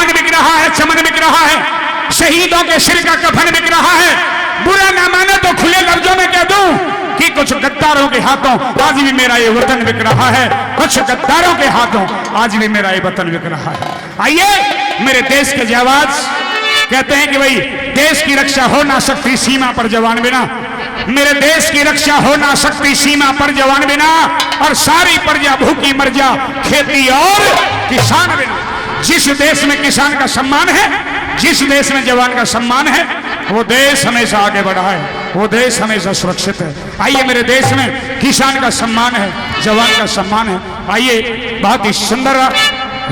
दामन बिक रहा है, चमन बिक रहा है, शहीदों के सिर का कफन बिक रहा है। बुरा ना माने तो खुले लफ्जों में कह दूं कि कुछ गद्दारों के हाथों आज भी मेरा ये वतन बिक रहा है, कुछ गद्दारों के हाथों आज भी मेरा ये वतन बिक रहा है। आइए मेरे देश के जाबाज कहते हैं कि भाई देश की रक्षा हो ना सकती सीमा पर जवान बिना, मेरे देश की रक्षा हो ना सकती सीमा पर जवान बिना, और सारी प्रजा भूखी मर जा खेती और किसान बिना। जिस देश में किसान का सम्मान है, जिस देश में जवान का सम्मान है, वो देश हमेशा आगे बढ़ा है, वो देश हमेशा सुरक्षित है। आइए मेरे देश में किसान का सम्मान है, जवान का सम्मान है। आइए बहुत ही सुंदर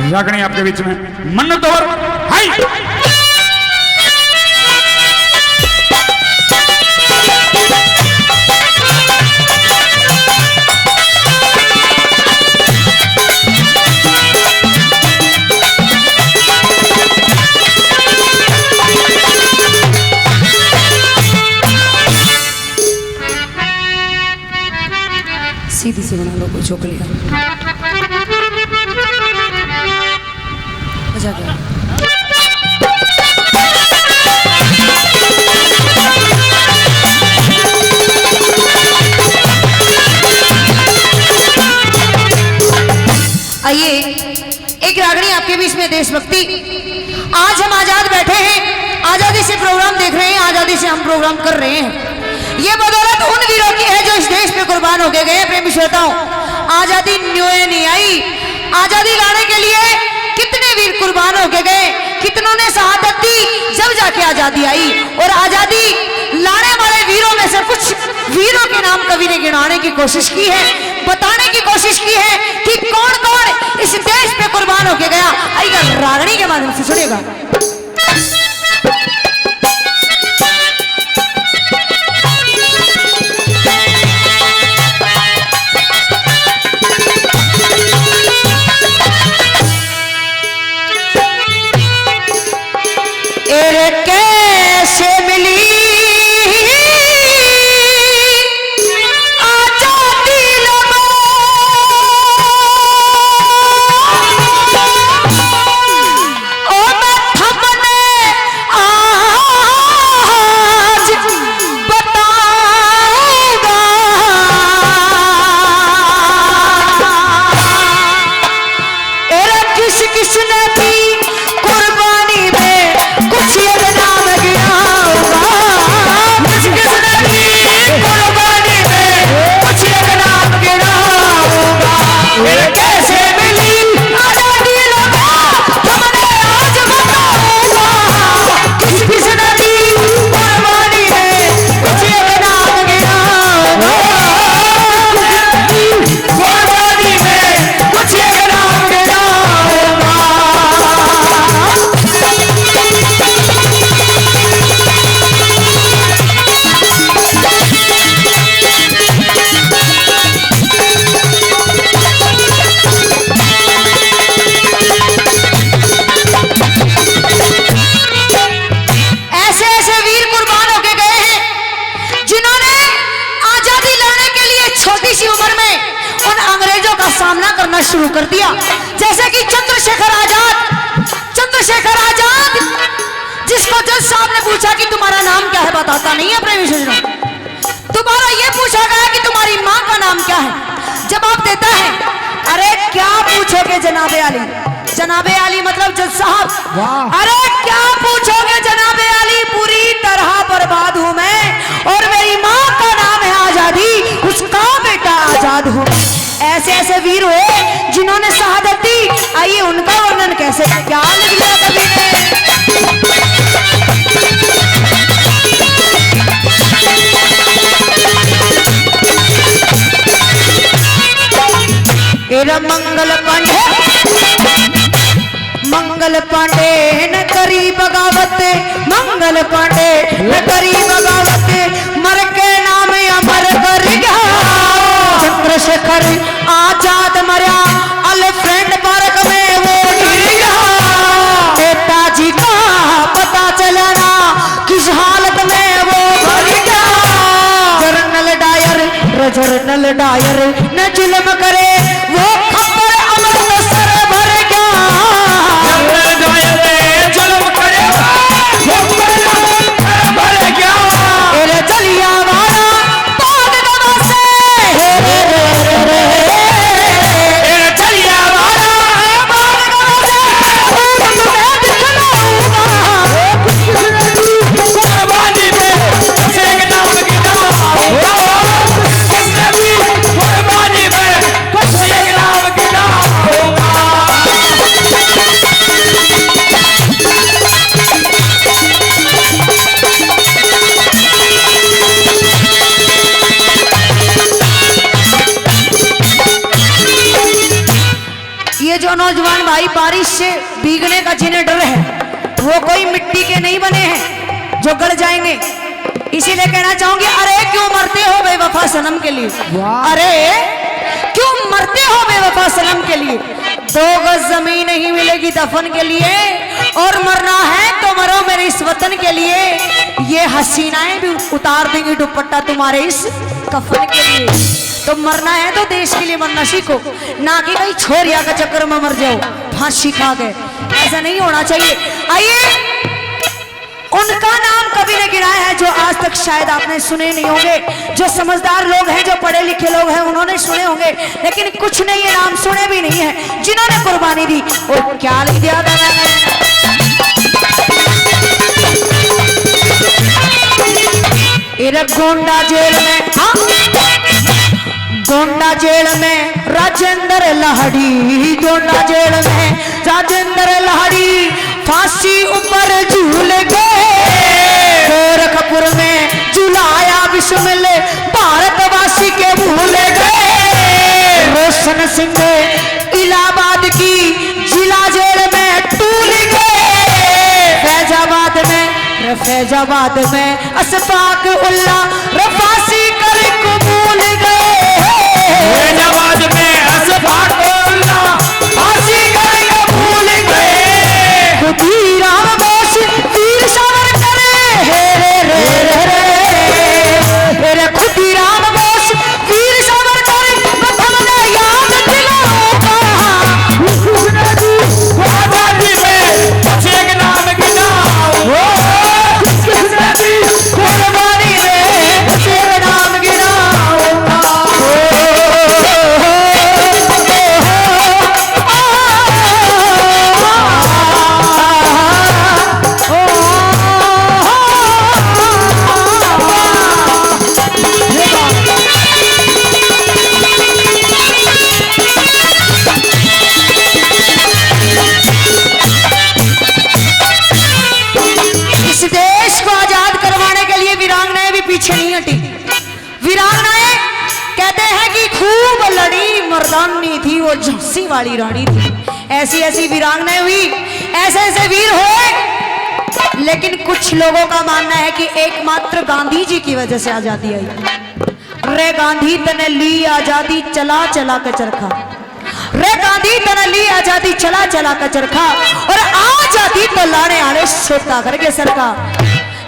रागनी आपके बीच में मन्नत और हाय सीधी से बना लो, कोई चोकलिया मजा गया। आइए एक रागनी आपके बीच में देशभक्ति। आज हम आजाद बैठे हैं, आजादी से प्रोग्राम देख रहे हैं, आजादी से हम प्रोग्राम कर रहे हैं। ये बदौलत उन वीरों की है जो इस देश पे कुर्बान होके गए। प्रेमी श्रोताओं, आजादी न्यू नहीं आई, आजादी लाने के लिए कितने वीर कुर्बान होके गए, कितनों ने शहादत दी, जब जाके आजादी आई। और आजादी लाने वाले वीरों में से कुछ वीरों के नाम कवि ने गिनाने की कोशिश की है, बताने की कोशिश की है कि कौन कौन इस देश पे कुर्बान होके गया। आइएगा रागनी के माध्यम से सुनिएगा। कैसे मिली आजादी लो, ओ मैं थमने आज बताऊंगा। अरे किस किस ने दी कुर्बानी में कुछ ये नाम गिनाऊंगा, किस किस ने दी कुर्बानी में कुछ ये नाम गिनाऊंगा। कैसे मिली आजादी लोगों हमने आज बताऊंगा, किस किस ने दी कुर्बानी में कुछ ये नाम गिनाऊंगा, कुर्बानी में कुछ ये नाम गिनाऊंगा। ऐसे ऐसे वीर कुर्बान होके गए हैं जिन्होंने आजादी लाने के लिए छोटी सी उम्र में उन अंग्रेजों का सामना करना शुरू कर दिया। जैसे कि चंद्रशेखर आजाद, चंद्रशेखर आजाद जिसको जज साहब ने पूछा कि तुम्हारा नाम क्या है, बताता नहीं है। प्रेमी सज्जनों, तुम्हारा ये पूछा गया कि तुम्हारी माँ का नाम क्या है, जवाब देता है अरे क्या पूछोगे जनाबे आली, जनाबे आली मतलब जज साहब, अरे क्या पूछोगे जनाबे आली, पूरी तरह बर्बाद हूं मैं और मेरी माँ का नाम है आजादी, उसका बेटा आजाद हूं। ऐसे ऐसे वीर हुए जिन्होंने शहादत दी। आइए उनका वर्णन कैसे क्या लिख दिया कवि ने। मंगल पांडे, मंगल पांडे न करी बगावत, मंगल पांडे न करी बगावत, मर के नाम अमर कर गया। चंद्रशेखर आजाद मरा एलिफेंट पार्क में वो गिर गया। नेताजी का पता चलना किस हालत में वो मर गया। जर्नल डायर न जुल्म करे वो खबर अमर सर भर गया। जर्नल डायर बारिश से भीगने का जिन्हें डर है वो कोई मिट्टी के नहीं बने हैं जो गल जाएंगे। इसीलिए कहना चाहूंगी, अरे क्यों मरते हो बेवफा सनम के लिए, अरे क्यों मरते हो बेवफा सनम के लिए। 2 गज जमीन नहीं मिलेगी दफन के लिए, और मरना है तो मरो मेरे इस वतन के लिए। ये हसीनाएं भी उतार देंगी दुपट्टा तुम्हारे इस कफन के लिए। तो मरना है तो देश के लिए मरना सीखो, ना कि कहीं छोरिया का चक्कर में मर जाओ फांसी खा गए। ऐसा नहीं होना चाहिए। आइए, उनका नाम कभी ने गिराया है जो आज तक शायद आपने सुने नहीं होंगे। जो समझदार लोग हैं, जो पढ़े लिखे लोग हैं, उन्होंने सुने होंगे, लेकिन कुछ ने ये नाम सुने भी नहीं है जिन्होंने कुर्बानी दी। वो क्या लिख दिया था गोंडा जेल में, हाँ गोंडा जेल में राजेंद्र लाहड़ी, गोंडा जेल में राजेंद्र लाहड़ी फांसी ऊपर झूल गए। गोरखपुर में झुलाया विस्मिल भारतवासी के भूल गए। रोशन सिंह इलाहाबाद की जिला जेल में टूल गए। फैजाबाद में अशफाक उल्ला फांसी कर कबूल गए। फैजाबाद में अशफाक उल्ला फांसी कर कबूल गए। खुदीराम बोस वीर सावरकर रे खुदीराम बोस वीर सावरकर प्रथम ने याद दिलाऊंगा। आजादी में कुछ एक नाम गिनाओ, कुर्बानी में कुछ एक नाम गिनाऊंगा। इस देश को आजाद करवाने के लिए वीरांगनाएं भी पीछे नहीं हटी। वीरांगनाएं कहते हैं कि खूब लड़ी मर्दानी थी, वो झांसी वाली रानी थी। ऐसी ऐसी वीरांगनाएं हुई, ऐसे ऐसे वीर हुए। लेकिन कुछ लोगों का मानना है कि एकमात्र गांधी जी की वजह से आजादी आई। रे गांधी तने ली आजादी चला चला कर चरखा, रे गांधी तने ली आजादी चला चला कर चरखा, और आजादी तो लाने आने सोता करके सरका।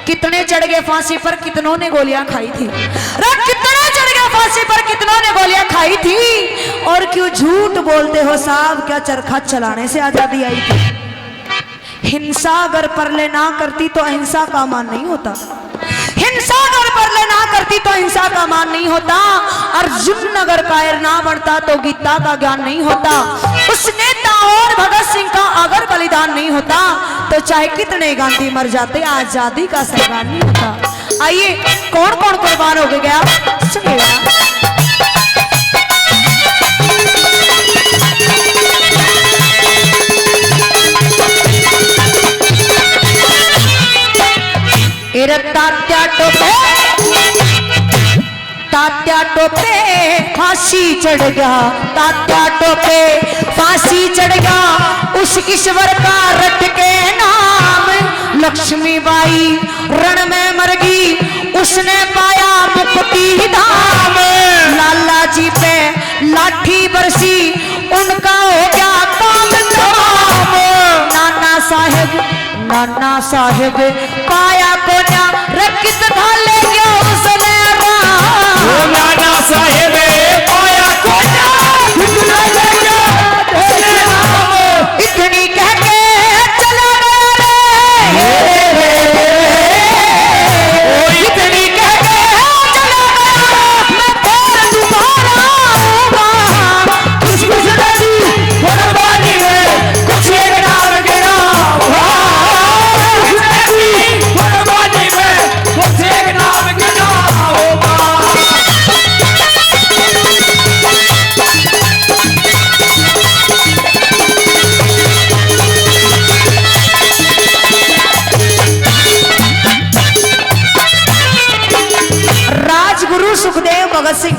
कितने चढ़ गए फांसी पर, कितनों ने गोलियां खाई थी। रे कितने चढ़ गए फांसी पर, कितनों ने गोलियां खाई थी। और क्यों झूठ बोलते हो साहब, क्या चरखा चलाने से आजादी आई थी। हिंसा अगर परले ना करती तो अहिंसा का मान नहीं होता। हिंसा अगर परले ना करती तो हिंसा का मान नहीं होता। अर्जुन अगर कायर ना बनता तो गीता का ज्ञान नहीं होता। उस नेता और भगत सिंह का अगर बलिदान नहीं होता तो चाहे कितने गांधी मर जाते, आजादी का सरकार नहीं होता। आइए, कौन कौन कुर्बान हो गया सुनिएगा। तात्या टोपे फांसी चढ़ गया, तात्या टोपे फांसी चढ़ गया। उस ईश्वर का रट के नाम लक्ष्मीबाई रण में मर गई, उसने पाया मुक्ति धाम। लाला जी पे लाठी बरसी, उनका हो गया काम तमाम। नाना साहेब पाया कोन्या रकित ढाले गया उसने राम। नाना साहेब पाया कोन्या ढाले गया उसने राम। इतनी कह के चला गया रे, इतनी कह के चला गया। मैं फिर दोबारा आऊंगा। कुछ नदी कुर्बानी में कुछ एक नाम गिनाओ, कुर्बानी में कुछ एक नाम गिनाओ। राजगुरु सुखदेव भगत सिंह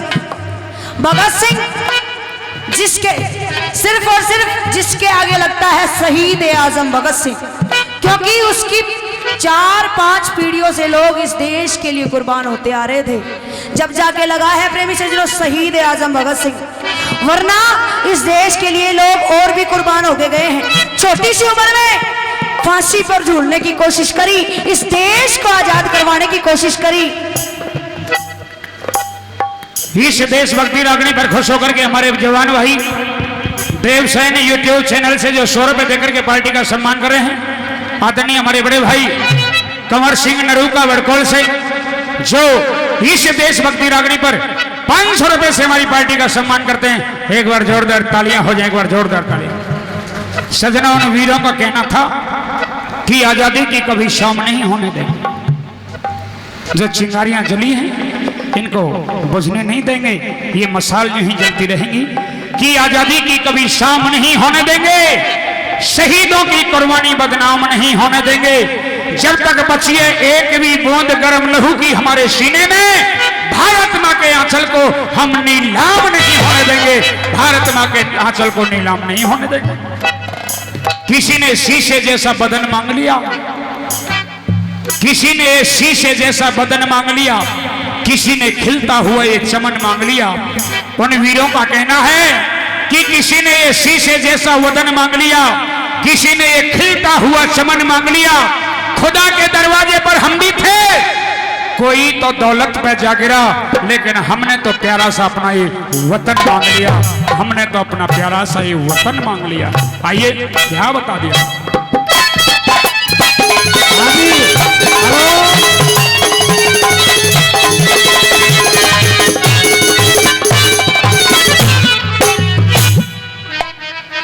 जिसके सिर्फ और सिर्फ जिसके आगे लगता है शहीद आजम भगत सिंह, क्योंकि उसकी 4-5 पीढ़ियों से लोग इस देश के लिए कुर्बान होते आ रहे थे, जब जाके लगा है प्रेमी सज्जनों शहीद आजम भगत सिंह। वरना इस देश के लिए लोग और भी कुर्बान होके गए हैं। छोटी सी उम्र में फांसी पर झूलने की कोशिश करी, इस देश को आजाद करवाने की कोशिश करी। इस देशभक्ति रागनी पर खुश होकर के हमारे जवान भाई देवसैन यूट्यूब चैनल से जो 100 रुपए देकर के पार्टी का सम्मान कर रहे हैं, आदरणीय हमारे बड़े भाई कंवर सिंह नरूका वड़कोल से जो इस देशभक्ति रागनी पर 500 रुपए से हमारी पार्टी का सम्मान करते हैं, एक बार जोरदार तालियां हो जाए, एक बार जोरदार तालियां। सजना उन वीरों का कहना था कि आजादी की कभी शाम नहीं होने देंगे, जो चिंगारियां जली हैं इनको बुझने नहीं देंगे, ये मसाल यूं ही जलती रहेंगी कि आजादी की कभी शाम नहीं होने देंगे, शहीदों की कुर्बानी बदनाम नहीं होने देंगे। जब तक बचिए एक भी बूंद गर्म लहू की हमारे सीने में, भारत मां के आंचल को हम नीलाम नहीं होने देंगे, भारत मां के आंचल को नीलाम नहीं होने देंगे। किसी ने शीशे जैसा बदन मांग लिया, किसी ने शीशे जैसा बदन मांग लिया, किसी ने खिलता हुआ ये चमन मांग लिया। उन वीरों का कहना है कि किसी ने ये शीशे जैसा वतन मांग लिया, किसी ने ये खिलता हुआ चमन मांग लिया। खुदा के दरवाजे पर हम भी थे, कोई तो दौलत पे जा गिरा, लेकिन हमने तो प्यारा सा अपना ये वतन मांग लिया, हमने तो अपना प्यारा सा ये वतन मांग लिया। आइए क्या बता दिया।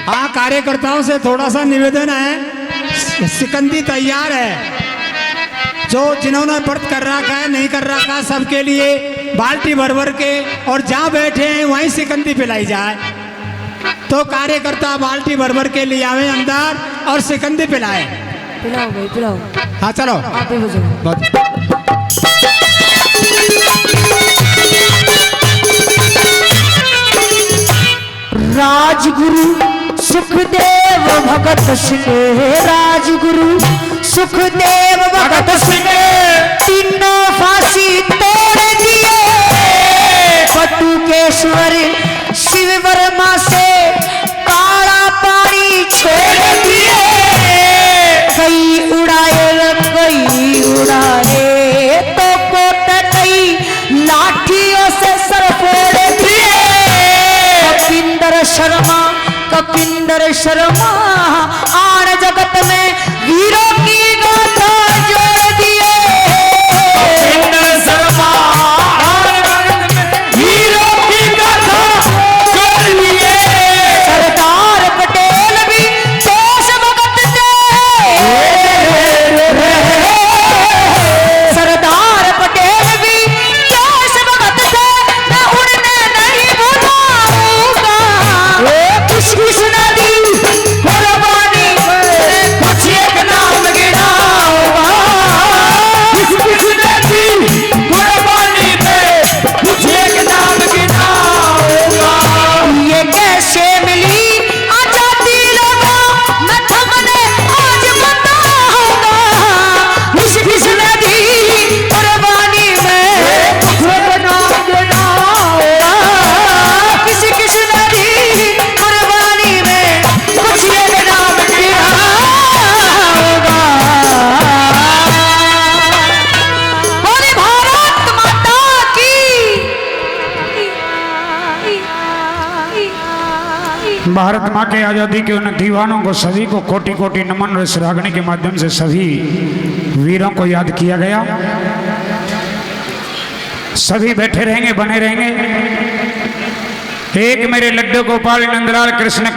हाँ, कार्यकर्ताओं से थोड़ा सा निवेदन है, सिकंदी तैयार है, जो जिन्होंने व्रत कर रखा है नहीं कर रखा सबके लिए बाल्टी भर भर के, और जहाँ बैठे हैं वहीं सिकंदी पिलाई जाए। तो कार्यकर्ता बाल्टी भर भर के ले आवे अंदर और सिकंदी पिलाए। पिलाओ भाई पिलाओ। हाँ चलो आप ही बजाओ। राजगुरु सुखदेव भगत सिंह, राजगुरु सुखदेव भगत सिंह, तीनों फांसी तोड़ दिए। बटुकेश्वर शिव वर्मा से काला पानी छोड़ दिए। कई उड़ाए कई उड़ाए तो कोट कई लाठियों से सर फोड़ दिए। कपिंदर शर्मा आन जगत में वीरों की गाथा जोड़ दिए। कपिंदर शर्मा आन जगत में वीरों की गाथा जोड़ दिए। सरदार पटेल भी देशभक्त थे, सरदार पटेल भी देशभक्त थे, मैं उन्हें नहीं भुलाऊंगा। किस नदी कुर्बानी में कुछ एक नाम गिनाऊंगा। किस नदी कुर्बानी में कुछ एक नाम गिनाऊंगा। ये कैसे मिली आजादी लोगों, मैं थमने आज बताऊंगा। किस नदी कुर्बानी में कुछ एक नाम गिनाऊंगा। किस नदी कुर्बानी में कुछ एक नाम गिनाऊंगा। बोले भारत माता की। भारत माँ के आजादी के उन दीवानों को सभी को कोटि कोटि नमन और इस रागनी के माध्यम से सभी वीरों को याद किया गया। सभी बैठे रहेंगे, बने रहेंगे। एक मेरे लड्डू गोपाल नंदलाल कृष्ण